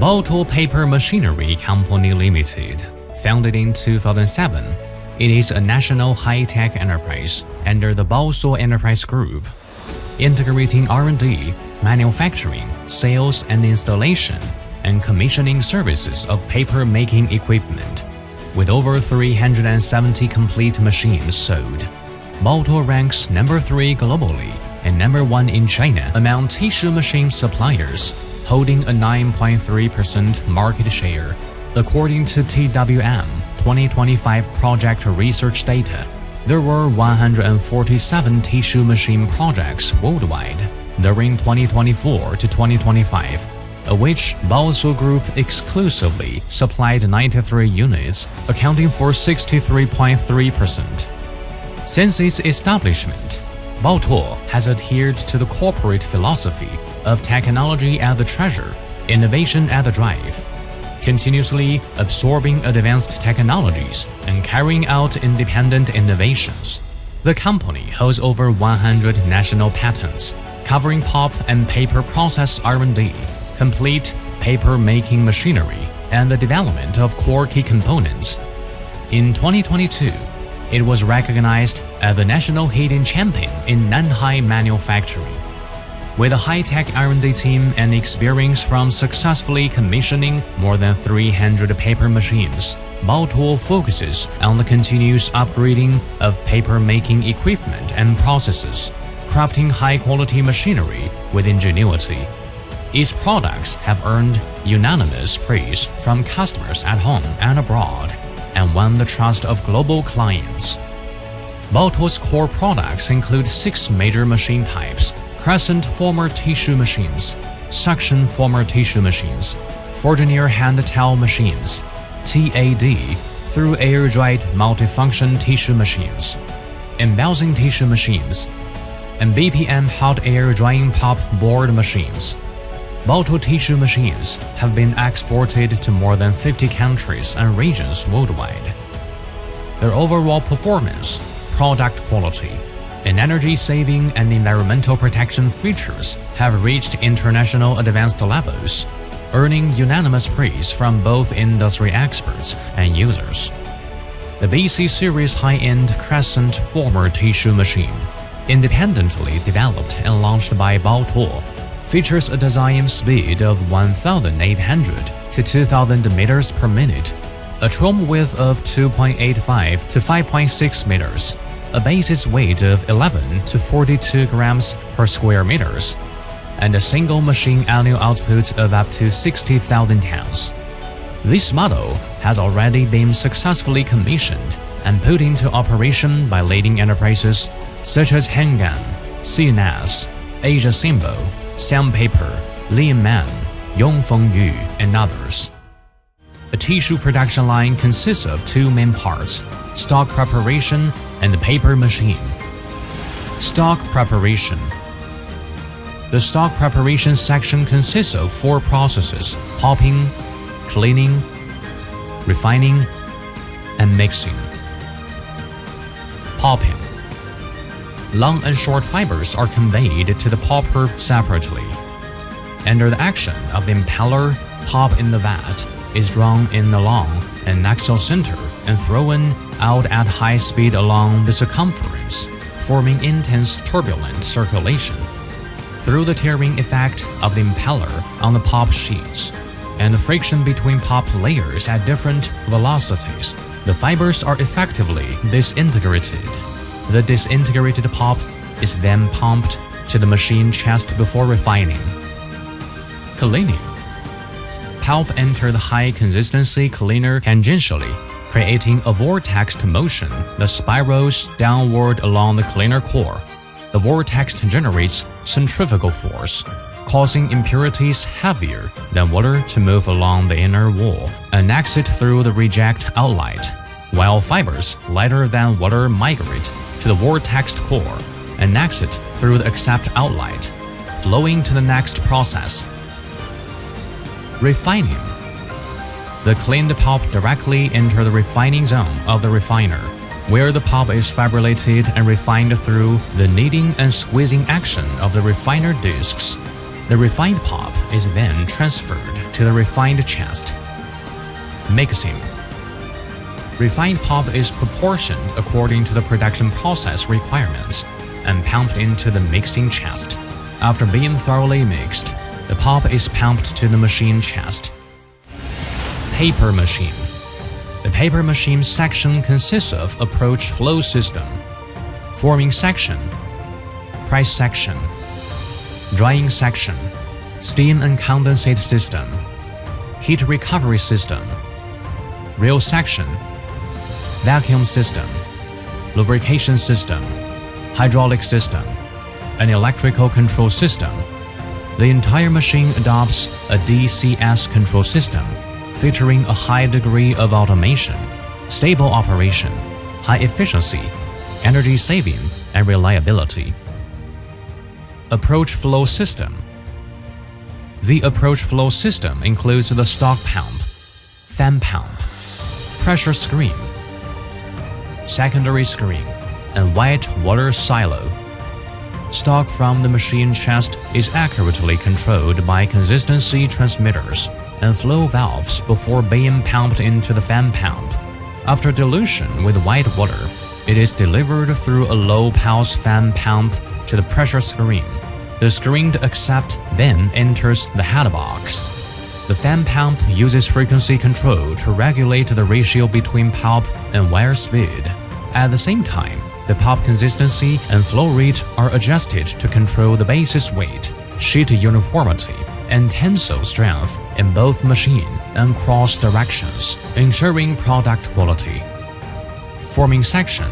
Baotuo Paper Machinery Company Limited, founded in 2007, it is a national high-tech enterprise under the Baosuo Enterprise Group, integrating R&D, manufacturing, sales and installation, and commissioning services of paper-making equipment. With over 370 complete machines sold, Baotuo ranks number 3 globally and number 1 in China among tissue machine suppliers, holding a 9.3% market share, according to TWM 2025 project research data. There were 147 tissue machine projects worldwide during 2024 to 2025, of which Baosuo Group exclusively supplied 93 units, accounting for 63.3%. Since its establishment, Baotuo has adhered to the corporate philosophy of technology at the treasure, innovation at the drive, continuously absorbing advanced technologies and carrying out independent innovations. The company holds over 100 national patents, covering pulp and paper process R&D, complete paper-making machinery, and the development of core key components. In 2022, it was recognized as the national hidden champion in Nanhai Manufacturing. With a high-tech R&D team and experience from successfully commissioning more than 300 paper machines, Baotuo focuses on the continuous upgrading of paper-making equipment and processes, crafting high-quality machinery with ingenuity. Its products have earned unanimous praise from customers at home and abroad, and won the trust of global clients. Baotuo's core products include 6 major machine types: crescent former tissue machines, suction former tissue machines, Fournier hand towel machines, TAD through air-dried multifunction tissue machines, embossing tissue machines, and BPM hot air drying pulp board machines. Baotuo tissue machines have been exported to more than 50 countries and regions worldwide. Their overall performance, product quality, and energy-saving and environmental protection features have reached international advanced levels, earning unanimous praise from both industry experts and users. The BC Series high-end crescent former tissue machine, independently developed and launched by Baotuo, features a design speed of 1,800 to 2,000 meters per minute, a trom width of 2.85 to 5.6 meters, a basis weight of 11 to 42 grams per square meters, and a single machine annual output of up to 60,000 tons. This model has already been successfully commissioned and put into operation by leading enterprises such as Hengan, CNS, Asia Simbo, Sandpaper, Lianman, Yongfengyu, and others. A tissue production line consists of 2 main parts: stock preparation and the paper machine. Stock preparation. The stock preparation section consists of 4 processes: pulping, cleaning, refining, and mixing. Pulping. Long and short fibers are conveyed to the pulper separately. Under the action of the impeller, pulp in the vat is drawn in along an axial center and thrown out at high speed along the circumference, forming intense turbulent circulation. Through the tearing effect of the impeller on the pulp sheets and the friction between pulp layers at different velocities, the fibers are effectively disintegrated. The disintegrated pulp is then pumped to the machine chest before refining. Cleaning. Pulp enters the high-consistency cleaner tangentially, creating a vortex motion that spirals downward along the cleaner core. The vortex generates centrifugal force, causing impurities heavier than water to move along the inner wall and exit through the reject outlet, while fibers lighter than water migrate to the vortex core and exit through the accept outlet, flowing to the next process. Refining. The cleaned pulp directly enters the refining zone of the refiner, where the pulp is fibrillated and refined through the kneading and squeezing action of the refiner discs. The refined pulp is then transferred to the refined chest. Mixing. Refined pulp is proportioned according to the production process requirements and pumped into the mixing chest. After being thoroughly mixed, the pulp is pumped to the machine chest. Paper machine. The paper machine section consists of approach flow system, forming section, press section, drying section, steam and condensate system, heat recovery system, reel section, vacuum system, lubrication system, hydraulic system, and electrical control system. The entire machine adopts a DCS control system featuring a high degree of automation, stable operation, high efficiency, energy saving, and reliability. Approach flow system. The approach flow system includes the stock pump, fan pump, pressure screen, secondary screen, and white water silo. Stock from the machine chest is accurately controlled by consistency transmitters and flow valves before being pumped into the fan pump. After dilution with white water, it is delivered through a low-pulse fan pump to the pressure screen. The screened accept then enters the head box. The fan pump uses frequency control to regulate the ratio between pulp and wire speed. At the same time, the pulp consistency and flow rate are adjusted to control the basis weight, sheet uniformity, and tensile strength in both machine and cross directions, ensuring product quality. Forming section.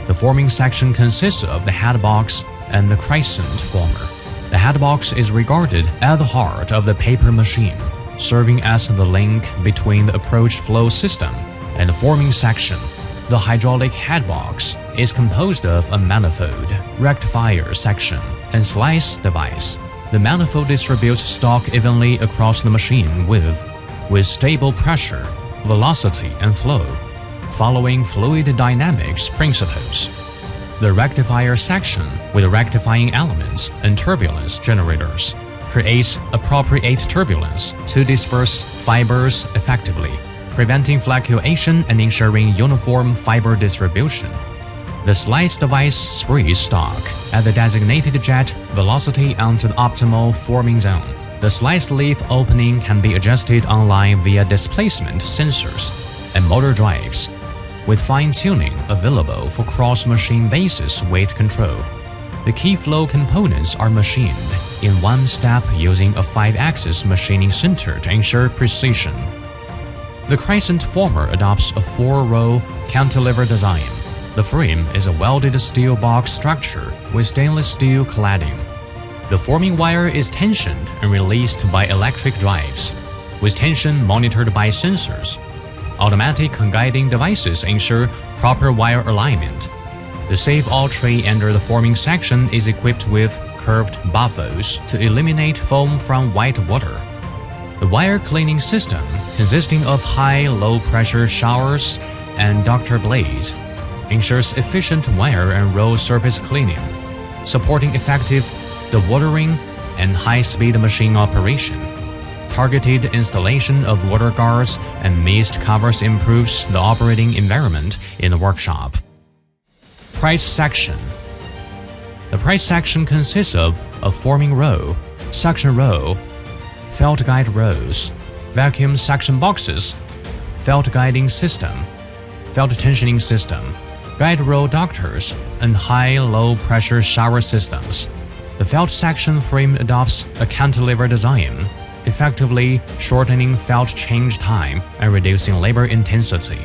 The forming section consists of the head box and the crescent former. The head box is regarded as the heart of the paper machine, serving as the link between the approach flow system and the forming section. The hydraulic head box is composed of a manifold, rectifier section, and slice device. The manifold distributes stock evenly across the machine with stable pressure, velocity, and flow, following fluid dynamics principles. The rectifier section, with rectifying elements and turbulence generators, creates appropriate turbulence to disperse fibers effectively, preventing flocculation and ensuring uniform fiber distribution. The slice device sprays stock at the designated jet velocity onto the optimal forming zone. The slice lip opening can be adjusted online via displacement sensors and motor drives, with fine-tuning available for cross-machine basis weight control. The key flow components are machined in one step using a 5-axis machining center to ensure precision. The crescent former adopts a 4-row cantilever design. The frame is a welded steel box structure with stainless steel cladding. The forming wire is tensioned and released by electric drives, with tension monitored by sensors. Automatic guiding devices ensure proper wire alignment. The save-all tray under the forming section is equipped with curved baffles to eliminate foam from white water. The wire cleaning system, consisting of high-low pressure showers and ductor blades, ensures efficient wire and roll surface cleaning, supporting effective dewatering and high-speed machine operation. Targeted installation of water guards and mist covers improves the operating environment in the workshop. Press section. The press section consists of a forming row, suction row, felt guide rows, vacuum suction boxes, felt guiding system, felt tensioning system, guide row ductors, and high-low pressure shower systems. The felt section frame adopts a cantilever design, effectively shortening felt change time and reducing labor intensity.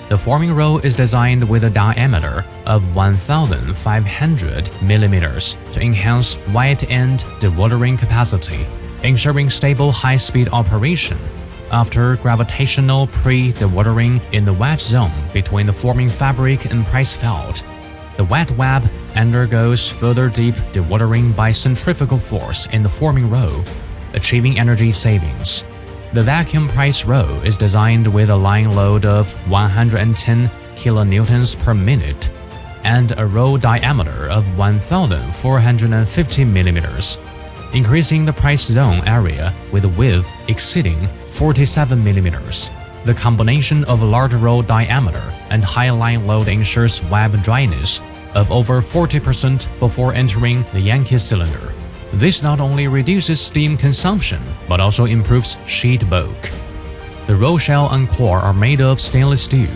The forming row is designed with a diameter of 1,500 millimeters to enhance wet end dewatering capacity, ensuring stable high-speed operation. After gravitational pre-dewatering in the wet zone between the forming fabric and press felt, the wet web undergoes further deep dewatering by centrifugal force in the forming row, achieving energy savings. The vacuum press row is designed with a line load of 110 kilonewtons per minute and a row diameter of 1,450 millimeters, increasing the price zone area with a width exceeding 47 mm. The combination of large roll diameter and high line load ensures web dryness of over 40% before entering the Yankee cylinder. This not only reduces steam consumption, but also improves sheet bulk. The roll shell and core are made of stainless steel.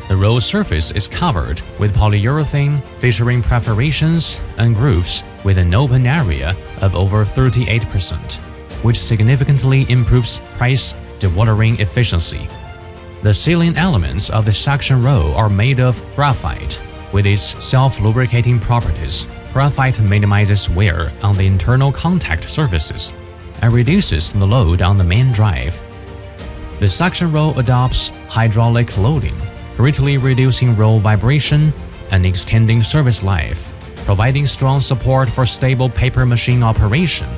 The roll surface is covered with polyurethane, featuring perforations and grooves with an open area of over 38%, which significantly improves price dewatering efficiency. The sealing elements of the suction roll are made of graphite. With its self-lubricating properties, graphite minimizes wear on the internal contact surfaces and reduces the load on the main drive. The suction roll adopts hydraulic loading, greatly reducing roll vibration and extending service life, providing strong support for stable paper machine operation.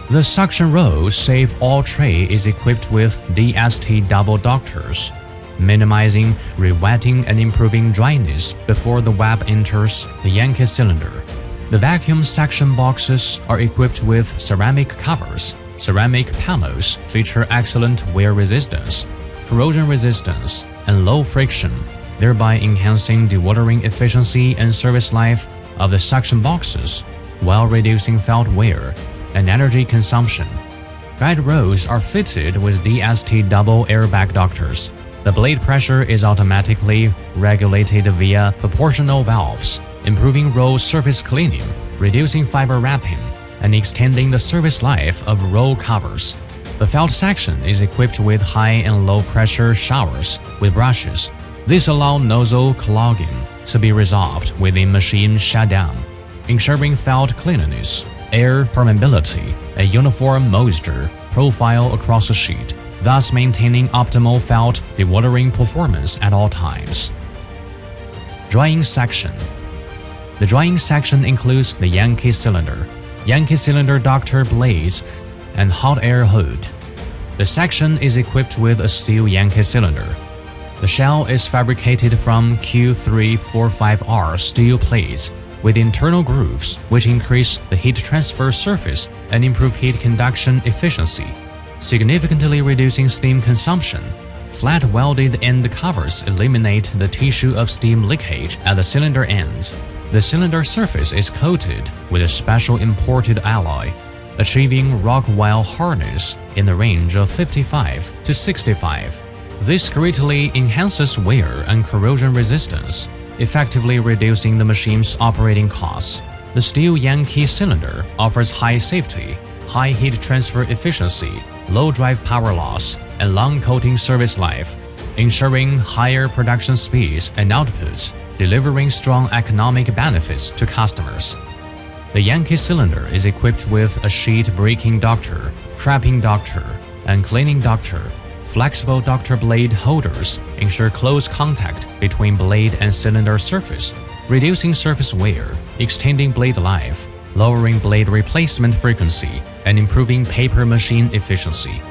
The suction roll Save All tray is equipped with DST double doctors, minimizing rewetting and improving dryness before the web enters the Yankee cylinder. The vacuum suction boxes are equipped with ceramic covers. Ceramic panels feature excellent wear resistance, corrosion resistance, and low friction, thereby enhancing dewatering efficiency and service life of the suction boxes while reducing felt wear and energy consumption. Guide rolls are fitted with DST double airbag doctors. The blade pressure is automatically regulated via proportional valves, improving roll surface cleaning, reducing fiber wrapping, and extending the service life of roll covers. The felt section is equipped with high and low pressure showers with brushes. This allows nozzle clogging to be resolved within machine shutdown, ensuring felt cleanliness, air permeability, and uniform moisture profile across the sheet, thus maintaining optimal felt dewatering performance at all times. Drying section. The drying section includes the Yankee cylinder, Yankee cylinder doctor blades, and hot air hood. The section is equipped with a steel Yankee cylinder. The shell is fabricated from Q345R steel plates with internal grooves, which increase the heat transfer surface and improve heat conduction efficiency, significantly reducing steam consumption. Flat welded end covers eliminate the tissue of steam leakage at the cylinder ends. The cylinder surface is coated with a special imported alloy, achieving Rockwell hardness in the range of 55 to 65. This greatly enhances wear and corrosion resistance, effectively reducing the machine's operating costs. The steel Yankee cylinder offers high safety, high heat transfer efficiency, low drive power loss, and long coating service life, ensuring higher production speeds and outputs, delivering strong economic benefits to customers. The Yankee cylinder is equipped with a sheet breaking doctor, crapping doctor, and cleaning doctor. Flexible doctor blade holders ensure close contact between blade and cylinder surface, reducing surface wear, extending blade life, lowering blade replacement frequency, and improving paper machine efficiency.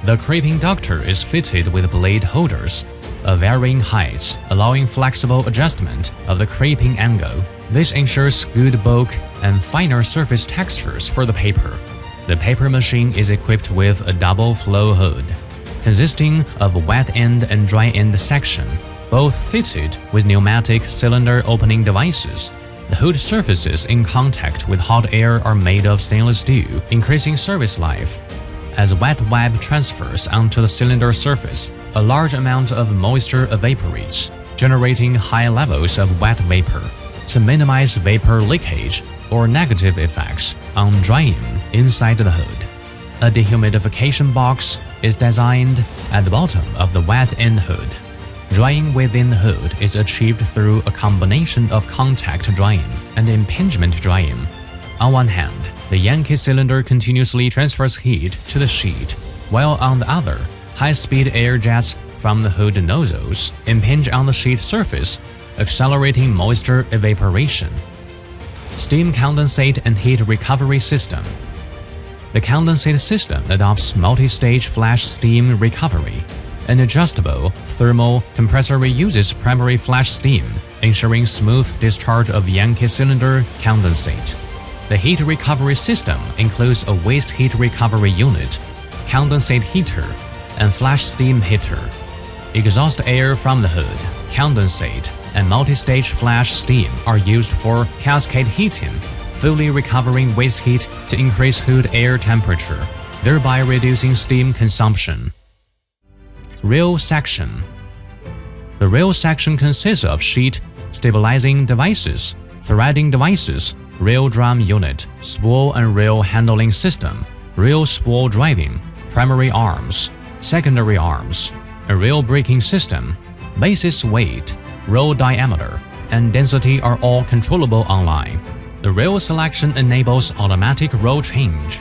The craping doctor is fitted with blade holders of varying heights, allowing flexible adjustment of the craping angle. This ensures good bulk and finer surface textures for the paper. The paper machine is equipped with a double flow hood, consisting of wet end and dry end section, both fitted with pneumatic cylinder opening devices. The hood surfaces in contact with hot air are made of stainless steel, increasing service life. As wet web transfers onto the cylinder surface, a large amount of moisture evaporates, generating high levels of wet vapor. To minimize vapor leakage or negative effects on drying inside the hood, a dehumidification box is designed at the bottom of the wet end hood. Drying within the hood is achieved through a combination of contact drying and impingement drying. On one hand, the Yankee cylinder continuously transfers heat to the sheet, while on the other, high-speed air jets from the hood nozzles impinge on the sheet surface, accelerating moisture evaporation. Steam condensate and heat recovery system. The condensate system adopts multi-stage flash steam recovery. An adjustable thermal compressor reuses primary flash steam, ensuring smooth discharge of Yankee cylinder condensate. The heat recovery system includes a waste heat recovery unit, condensate heater, and flash steam heater. Exhaust air from the hood, condensate, and multi-stage flash steam are used for cascade heating, fully recovering waste heat to increase hood air temperature, thereby reducing steam consumption. Rail section. The rail section consists of sheet stabilizing devices, threading devices, rail drum unit, spool and rail handling system, rail spool driving, primary arms, secondary arms, a rail braking system, basis weight, roll diameter, and density are all controllable online. The rail selection enables automatic roll change,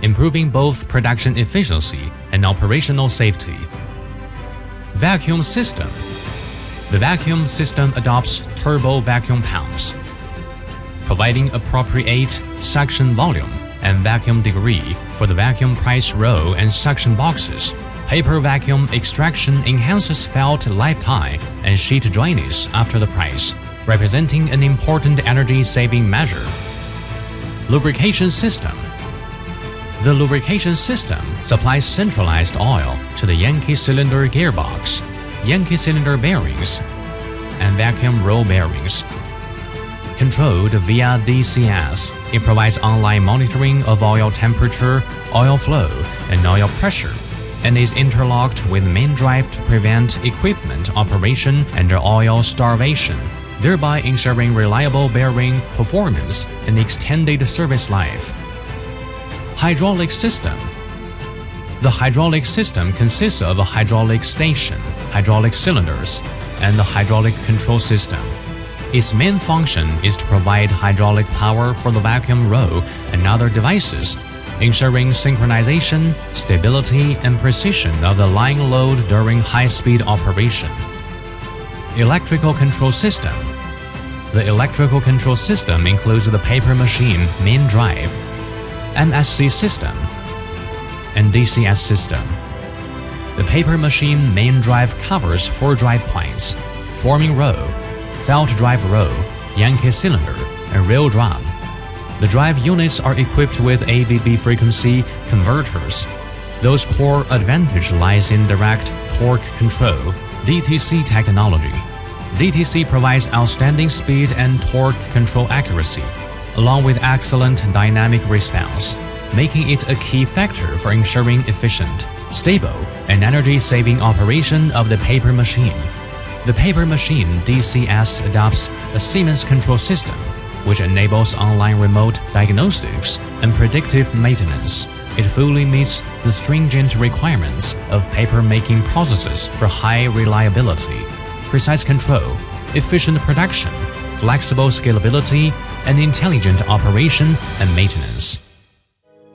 improving both production efficiency and operational safety. Vacuum system. The vacuum system adopts turbo vacuum pumps, providing appropriate suction volume and vacuum degree for the vacuum press roll and suction boxes. Paper vacuum extraction enhances felt lifetime and sheet dryness after the press, representing an important energy-saving measure. Lubrication system. The lubrication system supplies centralized oil to the Yankee cylinder gearbox, Yankee cylinder bearings, and vacuum roll bearings. Controlled via DCS, it provides online monitoring of oil temperature, oil flow, and oil pressure, and is interlocked with main drive to prevent equipment operation under oil starvation, thereby ensuring reliable bearing performance and extended service life. Hydraulic system. The hydraulic system consists of a hydraulic station, hydraulic cylinders, and the hydraulic control system. Its main function is to provide hydraulic power for the vacuum roll and other devices, ensuring synchronization, stability, and precision of the line load during high-speed operation. Electrical control system. The electrical control system includes the paper machine main drive, MSC system, and DCS system. The paper machine main drive covers 4 drive points: forming row, felt drive row, Yankee cylinder, and rail drum. The drive units are equipped with ABB frequency converters. Those core advantage lies in direct torque control, DTC technology. DTC provides outstanding speed and torque control accuracy, along with excellent dynamic response, making it a key factor for ensuring efficient, stable, and energy-saving operation of the paper machine. The paper machine DCS adopts a Siemens control system, which enables online remote diagnostics and predictive maintenance. It fully meets the stringent requirements of paper-making processes for high reliability, precise control, efficient production, flexible scalability, and intelligent operation and maintenance.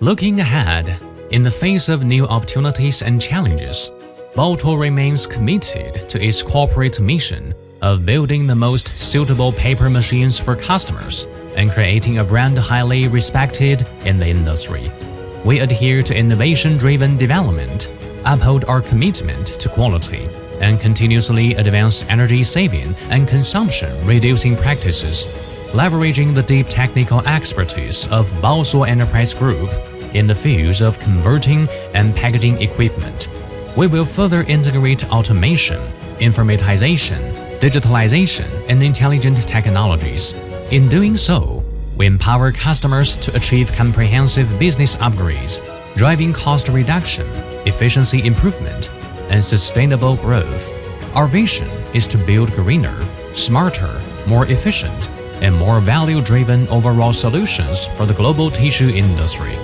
Looking ahead, in the face of new opportunities and challenges, Baotuo remains committed to its corporate mission of building the most suitable paper machines for customers and creating a brand highly respected in the industry. We adhere to innovation-driven development, uphold our commitment to quality, and continuously advance energy-saving and consumption-reducing practices, leveraging the deep technical expertise of Baosuo Enterprise Group in the fields of converting and packaging equipment. We will further integrate automation, informatization, digitalization, and intelligent technologies. In doing so, we empower customers to achieve comprehensive business upgrades, driving cost reduction, efficiency improvement, and sustainable growth. Our vision is to build greener, smarter, more efficient, and more value-driven overall solutions for the global tissue industry.